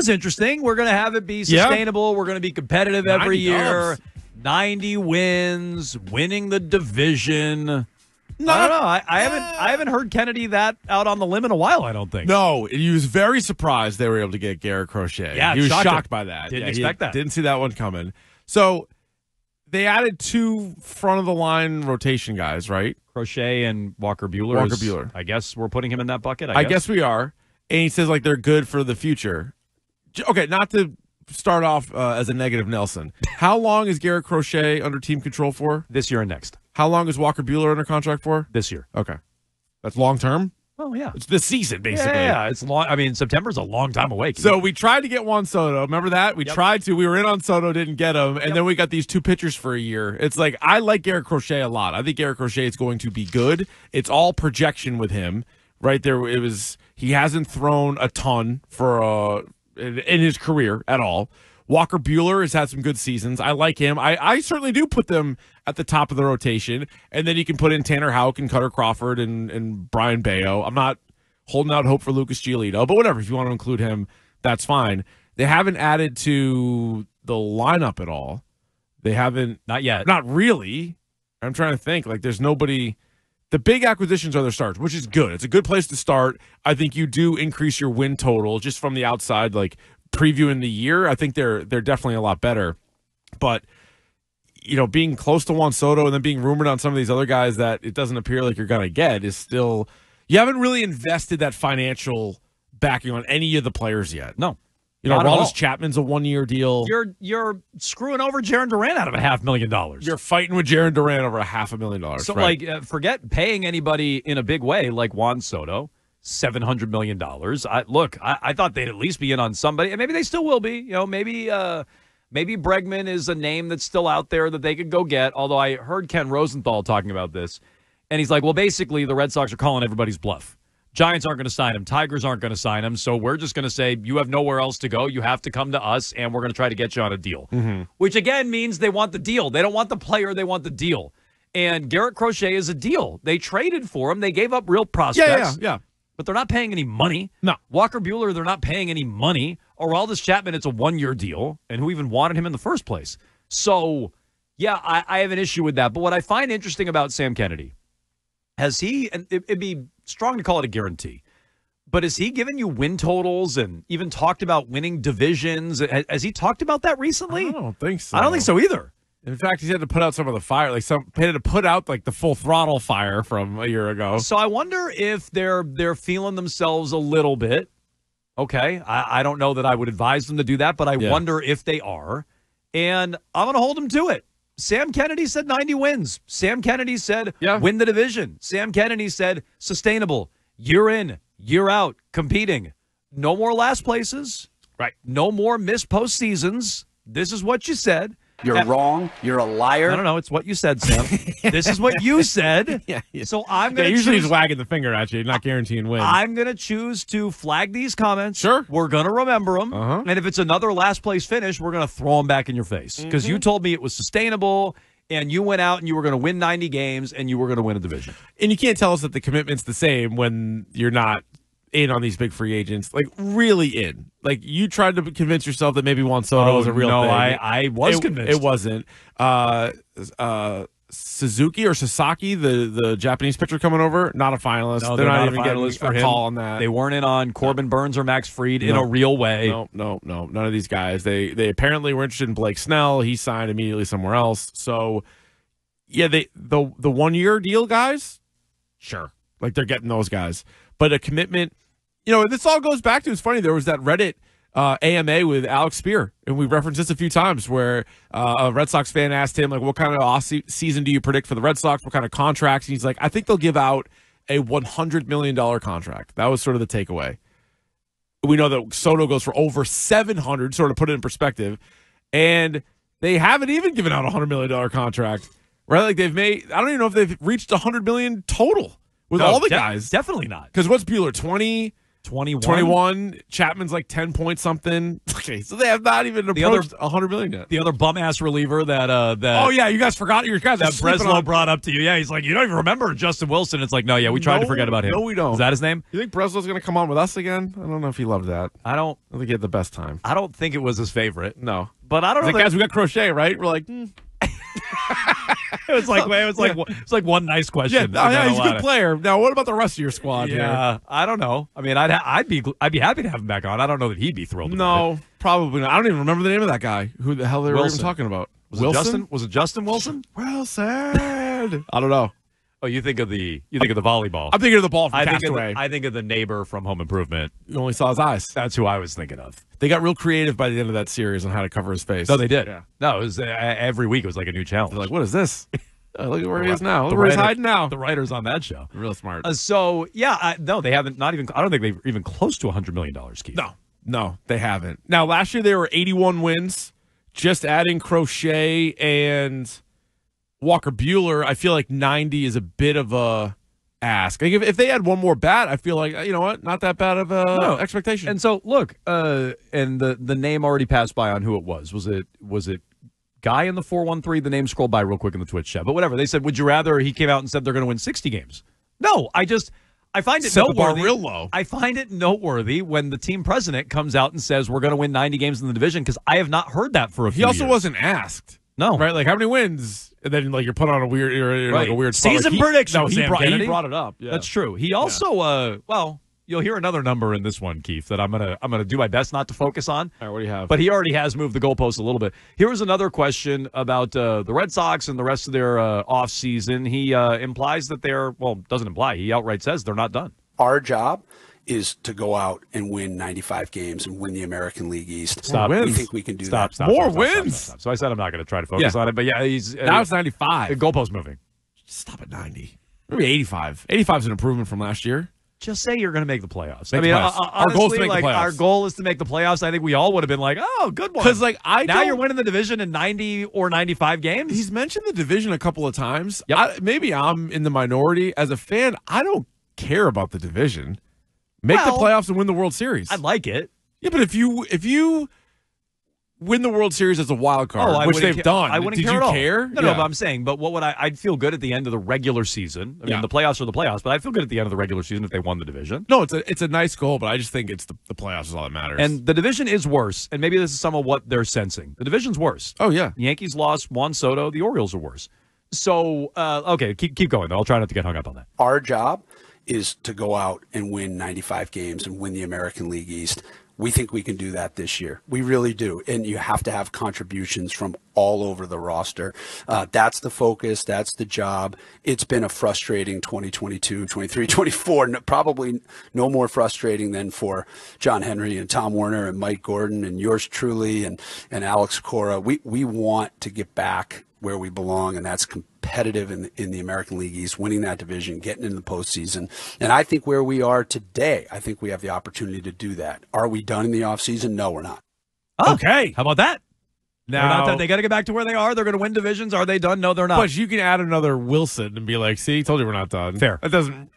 was interesting. We're going to have it be sustainable. We're going to be competitive every year. 90 wins, winning the division. I don't know. I haven't heard Kennedy that out on the limb in a while, I don't think. No, he was very surprised they were able to get Garrett Crochet. Yeah, he was shocked by that. Didn't expect that. Didn't see that one coming. So they added 2 front-of-the-line rotation guys, right? Crochet and Walker Buehler. Buehler. I guess we're putting him in that bucket, I guess we are. And he says, like, they're good for the future. Okay, not to start off as a negative Nelson. How long is Garrett Crochet under team control for? This year and next. How long is Walker Buehler under contract for? This year. Okay. That's long-term? Oh, yeah. It's this season, basically. Yeah, it's long. I mean, September's a long time away. So we tried to get Juan Soto. Remember that? We tried to. We were in on Soto, didn't get him. And then we got these 2 pitchers for a year. It's like, I like Garrett Crochet a lot. I think Garrett Crochet is going to be good. It's all projection with him. Right there, he hasn't thrown a ton for in his career at all. Walker Buehler has had some good seasons. I like him. I certainly do put them at the top of the rotation. And then you can put in Tanner Houck and Cutter Crawford and Brian Bayo. I'm not holding out hope for Lucas Giolito, but whatever. If you want to include him, that's fine. They haven't added to the lineup at all. They haven't. Not yet. Not really. I'm trying to think. Like, there's nobody. The big acquisitions are their starts, which is good. It's a good place to start. I think you do increase your win total just from the outside, like previewing the year. I think they're definitely a lot better. But, you know, being close to Juan Soto and then being rumored on some of these other guys that it doesn't appear like you're going to get is still – you haven't really invested that financial backing on any of the players yet. No. You know, Aroldis Chapman's a 1-year deal. You're screwing over Jarren Duran out of $500,000. You're fighting with Jarren Duran over $500,000. So, right. Forget paying anybody in a big way like Juan Soto, $700 million. I thought they'd at least be in on somebody, and maybe they still will be. You know, maybe Bregman is a name that's still out there that they could go get. Although I heard Ken Rosenthal talking about this, and he's like, well, basically the Red Sox are calling everybody's bluff. Giants aren't going to sign him. Tigers aren't going to sign him. So we're just going to say, you have nowhere else to go. You have to come to us, and we're going to try to get you on a deal. Mm-hmm. Which, again, means they want the deal. They don't want the player. They want the deal. And Garrett Crochet is a deal. They traded for him. They gave up real prospects. Yeah. But they're not paying any money. No. Walker Buehler, they're not paying any money. Aroldis Chapman, it's a 1-year deal. And who even wanted him in the first place? So, yeah, I have an issue with that. But what I find interesting about Sam Kennedy, has he, and it'd be strong to call it a guarantee, but has he given you win totals and even talked about winning divisions? Has he talked about that recently? I don't think so. I don't think so either. In fact, he's had to put out some of the fire, he had to put out like the full throttle fire from a year ago. So I wonder if they're feeling themselves a little bit. Okay, I don't know that I would advise them to do that, but I wonder if they are. And I'm going to hold them to it. Sam Kennedy said 90 wins. Sam Kennedy said win the division. Sam Kennedy said sustainable. Year in, year out, competing. No more last places. Right. No more missed postseasons. This is what you said. You're wrong. You're a liar. No. It's what you said, Sam. This is what you said. Yeah. So I'm going to usually he's wagging the finger at you, not guaranteeing wins. I'm going to choose to flag these comments. Sure. We're going to remember them. Uh-huh. And if it's another last place finish, we're going to throw them back in your face. Because you told me it was sustainable, and you went out and you were going to win 90 games, and you were going to win a division. And you can't tell us that the commitment's the same when you're not in on these big free agents, like really in. Like you tried to convince yourself that maybe Juan Soto was a real thing. I was convinced. It wasn't. Suzuki or Sasaki, the Japanese pitcher coming over, not a finalist. No, they're not even getting for a him. call on that. They weren't in on Corbin Burns or Max Fried in a real way. No. None of these guys. They apparently were interested in Blake Snell. He signed immediately somewhere else. So, yeah, the 1-year deal guys, sure. Like they're getting those guys. But a commitment, you know, this all goes back to, it's funny, there was that Reddit AMA with Alex Spear, and we referenced this a few times, where a Red Sox fan asked him, like, what kind of off season do you predict for the Red Sox? What kind of contracts? And he's like, I think they'll give out a $100 million contract. That was sort of the takeaway. We know that Soto goes for over 700, sort of put it in perspective, and they haven't even given out a $100 million contract, right? Like they've made, I don't even know if they've reached $100 million total with all the guys. Definitely not. Because what's Buehler, 20? 21? 21. Chapman's like 10 point something. Okay, so they have not even approached 100 million yet. The other bum-ass reliever that oh, yeah, you guys forgot. Your guys that Breslow brought up to you. Yeah, he's like, you don't even remember Justin Wilson. It's like, no, yeah, we tried to forget about him. No, we don't. Is that his name? You think Breslow's going to come on with us again? I don't know if he loved that. I don't think he had the best time. I don't think it was his favorite. No. But I don't know. Guys, we got Crochet, right? We're like, It was like one nice question. Yeah, he's a good player. Now, what about the rest of your squad? Yeah, here? I don't know. I mean, I'd be happy to have him back on. I don't know that he'd be thrilled. No, probably not. I don't even remember the name of that guy. Who the hell they were even talking about? Wilson? Was it Justin Wilson? Wilson. I don't know. Oh, you think of the volleyball? I'm thinking of the ball from Castaway. I think of the neighbor from Home Improvement. You only saw his eyes. That's who I was thinking of. They got real creative by the end of that series on how to cover his face. No, they did. Yeah. No, it was every week. It was like a new challenge. They're like, what is this? Look at where he is now. Look where he's hiding now. The writers on that show, real smart. So yeah, no, they haven't. Not even. I don't think they've even close to $100 million. Keith. No, they haven't. Now, last year they were 81 wins. Just adding Crochet and Walker Buehler, I feel like 90 is a bit of a ask. Like if they had one more bat, I feel like, you know what, not that bad of a expectation. And so look, and the name already passed by on who it was. Was it Guy in the 413? The name scrolled by real quick in the Twitch chat. But whatever. They said, would you rather? He came out and said they're going to win 60 games. No, I find it noteworthy. The bar real low. I find it noteworthy when the team president comes out and says we're going to win 90 games in the division, because I have not heard that for a few years. He also wasn't asked. No. Right? Like, how many wins? And then, like, you're put on a weird, like a weird spot. Season prediction. He brought it up. Yeah. That's true. He also, you'll hear another number in this one, Keith, that I'm gonna do my best not to focus on. All right, what do you have? But he already has moved the goalposts a little bit. Here was another question about the Red Sox and the rest of their offseason. He implies that doesn't imply. He outright says they're not done. Our job is to go out and win 95 games and win the American League East. Stop. We think we can do that. Stop. More wins. Stop. So I said I'm not going to try to focus on it. But yeah, he's now it's 95. The goalpost moving. Stop at 90. Maybe 85. 85 is an improvement from last year. Just say you're going to make the playoffs. Honestly, our goal is to make the playoffs. Our goal is to make the playoffs. I think we all would have been like, oh, good one. Because now you're winning the division in 90 or 95 games. He's mentioned the division a couple of times. Yep. Maybe I'm in the minority. As a fan, I don't care about the division. Make the playoffs and win the World Series. I'd like it. Yeah, but if you win the World Series as a wild card, which they've done, I wouldn't did care you at all. care? No, but I'm saying, but what would I'd feel good at the end of the regular season. I mean, the playoffs are the playoffs, but I'd feel good at the end of the regular season if they won the division. No, it's a nice goal, but I just think it's the playoffs is all that matters. And the division is worse, and maybe this is some of what they're sensing. The division's worse. Oh, yeah. The Yankees lost Juan Soto. The Orioles are worse. So, okay, keep going, though. I'll try not to get hung up on that. Our job is to go out and win 95 games and win the American League East. We think we can do that this year. We really do. And you have to have contributions from all over the roster. That's the focus. That's the job. It's been a frustrating 2022, 23, 24. Probably no more frustrating than for John Henry and Tom Werner and Mike Gordon and yours truly and Alex Cora. We want to get back where we belong, and that's competitive in the American League East, winning that division, getting in the postseason. And I think where we are today, I think we have the opportunity to do that. Are we done in the offseason? No, we're not. Oh, okay. How about that? Now, they're not done. They got to get back to where they are. They're going to win divisions. Are they done? No, they're not. But you can add another Wilson and be like, see, told you we're not done. Fair. That doesn't,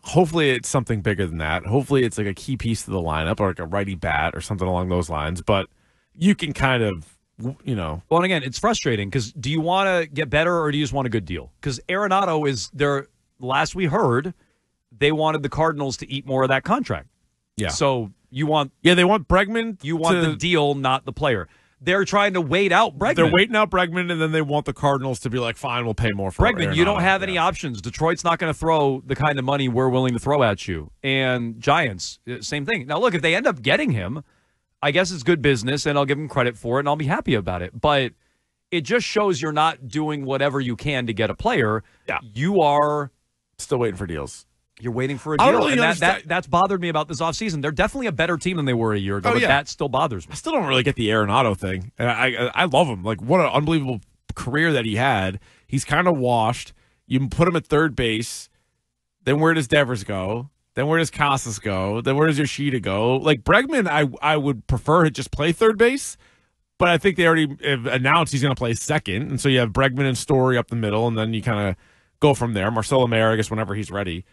hopefully it's something bigger than that. Hopefully it's like a key piece to the lineup or like a righty bat or something along those lines. But you can kind of, Well, and again, it's frustrating because do you want to get better or do you just want a good deal? Because Arenado is there. Last we heard, they wanted the Cardinals to eat more of that contract. Yeah. So you want. Yeah, they want Bregman. You want the deal, not the player. They're trying to wait out Bregman. They're waiting out Bregman, and then they want the Cardinals to be like, fine, we'll pay more for Bregman. Arenado. You don't have any options. Detroit's not going to throw the kind of money we're willing to throw at you. And Giants, same thing. Now, look, if they end up getting him, I guess it's good business, and I'll give him credit for it, and I'll be happy about it. But it just shows you're not doing whatever you can to get a player. Yeah. You are still waiting for deals. You're waiting for a deal. Really and that's bothered me about this offseason. They're definitely a better team than they were a year ago, but that still bothers me. I still don't really get the Arenado thing. And I love him. Like, what an unbelievable career that he had. He's kind of washed. You put him at third base. Then where does Devers go? Then where does Casas go? Then where does Yoshida go? Like, Bregman, I would prefer to just play third base, but I think they already have announced he's going to play second. And so you have Bregman and Story up the middle, and then you kind of go from there. Marcelo Mayer, I guess, whenever he's ready.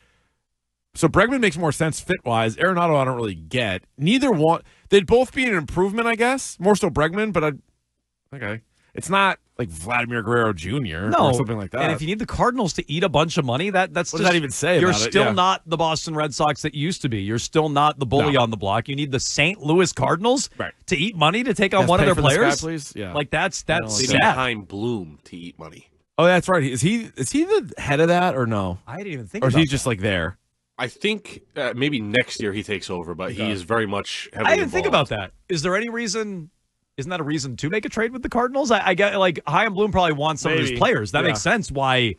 So Bregman makes more sense fit-wise. Arenado I don't really get. Neither one. They'd both be an improvement, I guess. More so Bregman, but okay. It's not like Vladimir Guerrero Jr. or something like that. And if you need the Cardinals to eat a bunch of money, that's what just, does that even say you're about it? still Yeah. not the Boston Red Sox that you used to be. You're still not the bully on the block. You need the St. Louis Cardinals to eat money to take on one of their players. Guy, please? Yeah. Like that's They need sad. Chaim Bloom to eat money. Oh, that's right. Is he the head of that or no? I didn't even think. Or is about he just that. like there? I think maybe next year he takes over, but he is very much heavily I didn't think involved. about that. Is there any reason? Isn't that a reason to make a trade with the Cardinals? I get like Chaim Bloom probably wants some of his players. That makes sense. Why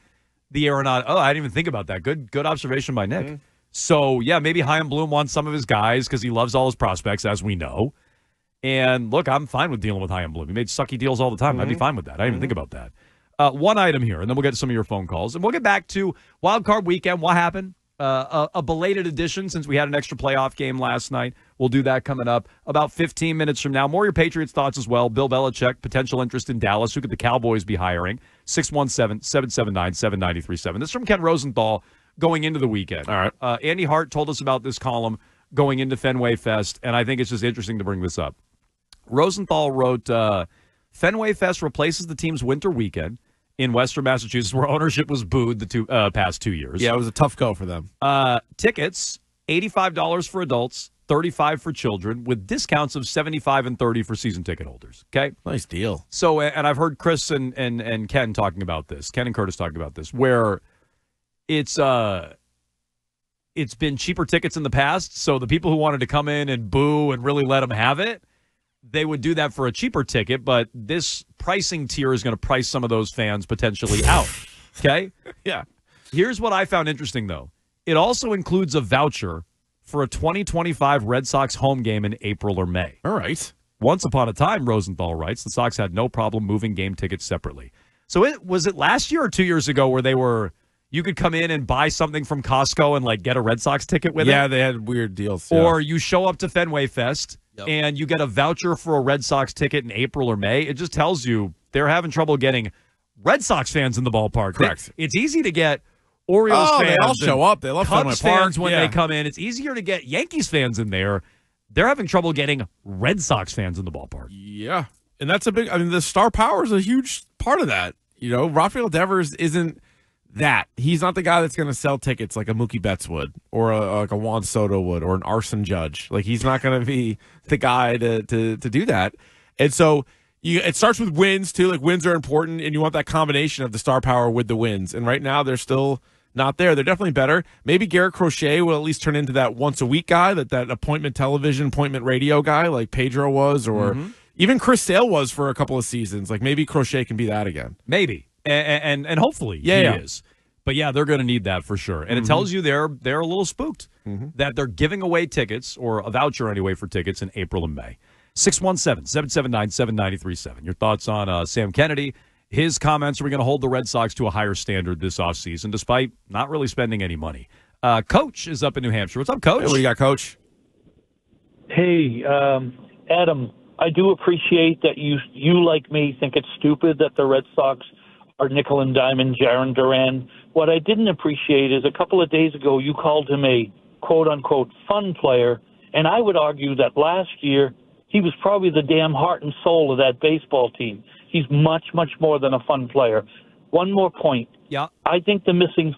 the Arenado? Oh, I didn't even think about that. Good observation by Nick. Mm-hmm. So yeah, maybe Chaim Bloom wants some of his guys because he loves all his prospects, as we know. And look, I'm fine with dealing with Chaim Bloom. He made sucky deals all the time. I'd be fine with that. I didn't even think about that. One item here, and then we'll get to some of your phone calls, and we'll get back to Wild Card Weekend. What happened? A belated edition since we had an extra playoff game last night. We'll do that coming up about 15 minutes from now. More of your Patriots thoughts as well. Bill Belichick, potential interest in Dallas. Who could the Cowboys be hiring? 617-779-7937. This is from Ken Rosenthal going into the weekend. All right. Andy Hart told us about this column going into Fenway Fest, and I think it's just interesting to bring this up. Rosenthal wrote, Fenway Fest replaces the team's winter weekend in Western Massachusetts, where ownership was booed the past 2 years. Yeah, it was a tough go for them. Tickets, $85 for adults, $35 for children, with discounts of $75 and $30 for season ticket holders. Okay? Nice deal. So, and I've heard Chris and Ken talking about this, Ken and Curtis talking about this, where it's been cheaper tickets in the past, so the people who wanted to come in and boo and really let them have it, they would do that for a cheaper ticket, but this pricing tier is going to price some of those fans potentially out. Okay? Yeah. Here's what I found interesting, though. It also includes a voucher for a 2025 Red Sox home game in April or May. All right. Once upon a time, Rosenthal writes, the Sox had no problem moving game tickets separately. So was it last year or 2 years ago where you could come in and buy something from Costco and like get a Red Sox ticket with it? Yeah, they had weird deals. Or you show up to Fenway Fest and you get a voucher for a Red Sox ticket in April or May. It just tells you they're having trouble getting Red Sox fans in the ballpark. Correct. It's easy to get Orioles fans. They all show up. They love Cubs Fenway Park fans when they come in. It's easier to get Yankees fans in there. They're having trouble getting Red Sox fans in the ballpark. Yeah. And that's the star power is a huge part of that. You know, Rafael Devers isn't that. He's not the guy that's going to sell tickets like a Mookie Betts would or like a Juan Soto would or an Arson Judge. Like, he's not going to be the guy to do that. And so it starts with wins, too. Like, wins are important, and you want that combination of the star power with the wins. And right now, they're still not there. They're definitely better. Maybe Garrett Crochet will at least turn into that once-a-week guy, that appointment television, appointment radio guy like Pedro was, or even Chris Sale was for a couple of seasons. Like, maybe Crochet can be that again. Maybe. And hopefully he is. But, yeah, they're going to need that for sure. And it tells you they're a little spooked that they're giving away tickets, or a voucher anyway, for tickets in April and May. 617-779-7937. Your thoughts on Sam Kennedy. His comments, are we going to hold the Red Sox to a higher standard this offseason, despite not really spending any money? Coach is up in New Hampshire. What's up, Coach? Hey, what do you got, Coach? Hey, Adam, I do appreciate that you like me, think it's stupid that the Red Sox are nickel and diamond Jarren Duran. What I didn't appreciate is a couple of days ago you called him a quote-unquote fun player, and I would argue that last year he was probably the damn heart and soul of that baseball team. He's much, much more than a fun player. One more point. Yeah. I think the missing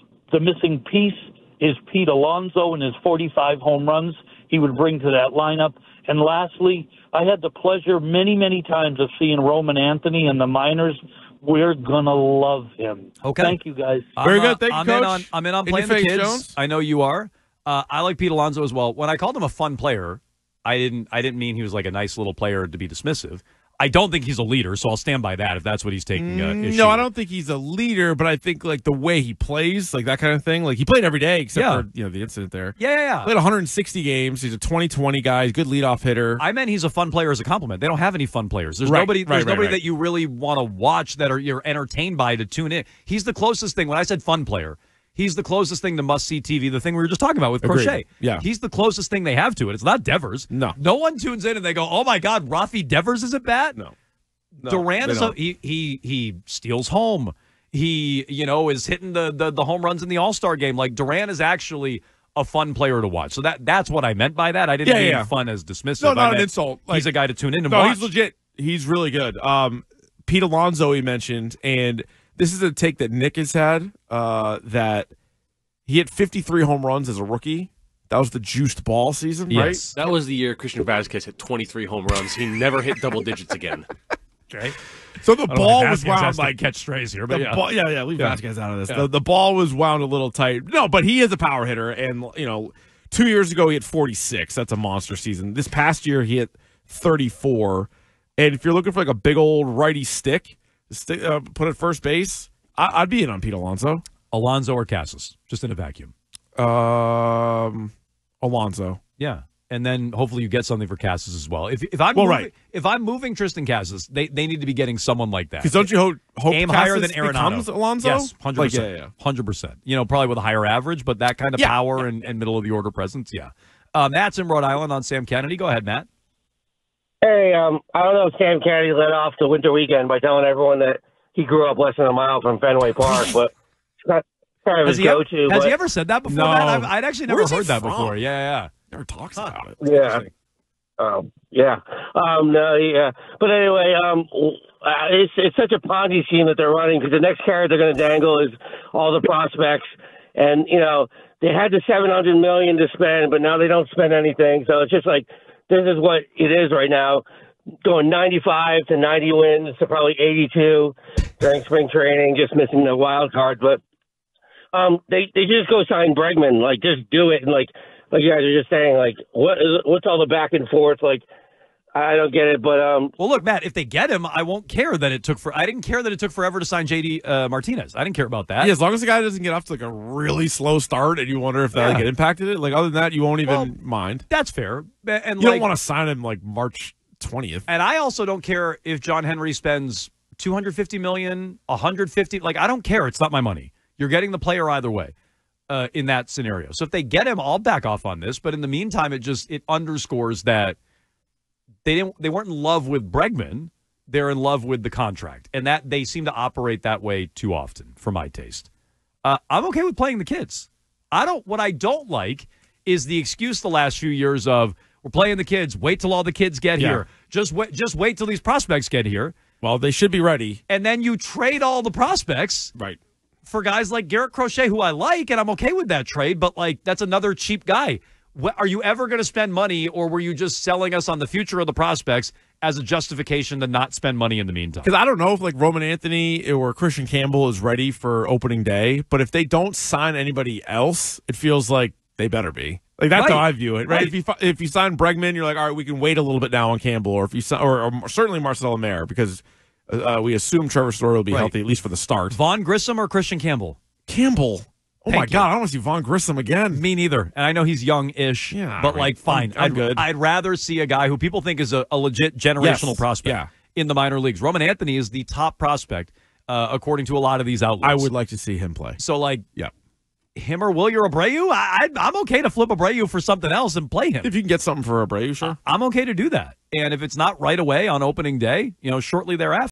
piece is Pete Alonso and his 45 home runs he would bring to that lineup. And lastly, I had the pleasure many, many times of seeing Roman Anthony in the minors. We're going to love him. Okay. Thank you, guys. Very good. Thank you, Coach. I'm in on In playing your the face, kids. Jones. I know you are. I like Pete Alonso as well. When I called him a fun player, I didn't mean he was like a nice little player to be dismissive. I don't think he's a leader, so I'll stand by that if that's what he's taking issue. No, I don't think he's a leader, but I think like the way he plays, like that kind of thing. Like, he played every day except for the incident there. Yeah. Played 160 games. He's a 20-20 guy. He's a good leadoff hitter. I meant he's a fun player as a compliment. They don't have any fun players. There's nobody that you really want to watch that you're entertained by to tune in. He's the closest thing. When I said fun player, he's the closest thing to must-see TV, the thing we were just talking about with Agreed. Crochet. Yeah. He's the closest thing they have to it. It's not Devers. No. No one tunes in and they go, oh, my God, Rafi Devers is at bat? No, Duran he steals home. He, is hitting the home runs in the All-Star game. Like, Duran is actually a fun player to watch. So that's what I meant by that. I didn't mean fun as dismissive. No, not an insult. He's a guy to tune in and watch. He's legit. He's really good. Pete Alonso he mentioned, and this is a take that Nick has had, that he hit 53 home runs as a rookie. That was the juiced ball season, right? Yes. That was the year Christian Vazquez hit 23 home runs. He never hit double digits again. Okay. So the ball was wound like catch strays here, but leave Vasquez out of this. The ball was wound a little tight. No, but he is a power hitter, and 2 years ago he hit 46. That's a monster season. This past year he hit 34. And if you're looking for like a big old righty stick, put at first base, I'd be in on Pete Alonso. Alonso or Casas, just in a vacuum. Alonso. Yeah. And then hopefully you get something for Casas as well. If I'm moving Tristan Casas, they need to be getting someone like that. Because don't you hope aim Casas higher than Arenado becomes Alonso? Yes, 100%. 100%. Probably with a higher average, but that kind of power and middle of the order presence. Yeah. Matt's in Rhode Island on Sam Kennedy. Go ahead, Matt. Hey, I don't know if Sam Kennedy led off the winter weekend by telling everyone that he grew up less than a mile from Fenway Park, but it's not kind of his go-to. Has he ever said that before? No. I'd actually never heard that before. Yeah. Never talks about it. Yeah. But anyway, it's such a Ponzi scheme that they're running because the next carrot they're going to dangle is all the prospects. And, they had the $700 million to spend, but now they don't spend anything. So it's just like, this is what it is right now. Going 95 to 90 wins to probably 82 during spring training, just missing the wild card. But they just go sign Bregman, like just do it. And like you guys are just saying, like what's all the back and forth? Like I don't get it. But well, look, Matt, if they get him, I won't care that it took I didn't care that it took forever to sign JD Martinez. I didn't care about that. Yeah, as long as the guy doesn't get off to like a really slow start, and you wonder if that impacted it. Like other than that, you won't even mind. That's fair. And you don't want to sign him like March 20th. And I also don't care if John Henry spends $250 million, $150. Like I don't care. It's not my money. You're getting the player either way. In that scenario. So if they get him, I'll back off on this. But in the meantime, it underscores that they weren't in love with Bregman. They're in love with the contract. And that they seem to operate that way too often for my taste. I'm okay with playing the kids. What I don't like is the excuse the last few years of we're playing the kids. Wait till all the kids get here. Just wait till these prospects get here. Well, they should be ready. And then you trade all the prospects. Right. For guys like Garrett Crochet, who I like, and I'm okay with that trade, but like that's another cheap guy. Are you ever going to spend money, or were you just selling us on the future of the prospects as a justification to not spend money in the meantime? Because I don't know if like Roman Anthony or Christian Campbell is ready for opening day, but if they don't sign anybody else, it feels like they better be. Like that's how I view it, right? If you sign Bregman, you're like, all right, we can wait a little bit now on Campbell, or if you or certainly Marcel Lemaire, because we assume Trevor Story will be healthy, at least for the start. Vaughn Grissom or Christian Campbell? Campbell. Oh, my God. I don't want to see Vaughn Grissom again. Me neither. And I know he's young-ish, but, like, fine. I'm good. I'd rather see a guy who people think is a legit generational prospect in the minor leagues. Roman Anthony is the top prospect, according to a lot of these outlets. I would like to see him play. So, like, him or Wilyer Abreu, I'm okay to flip Abreu for something else and play him. If you can get something for Abreu, sure. I'm okay to do that. And if it's not right away on opening day, shortly thereafter.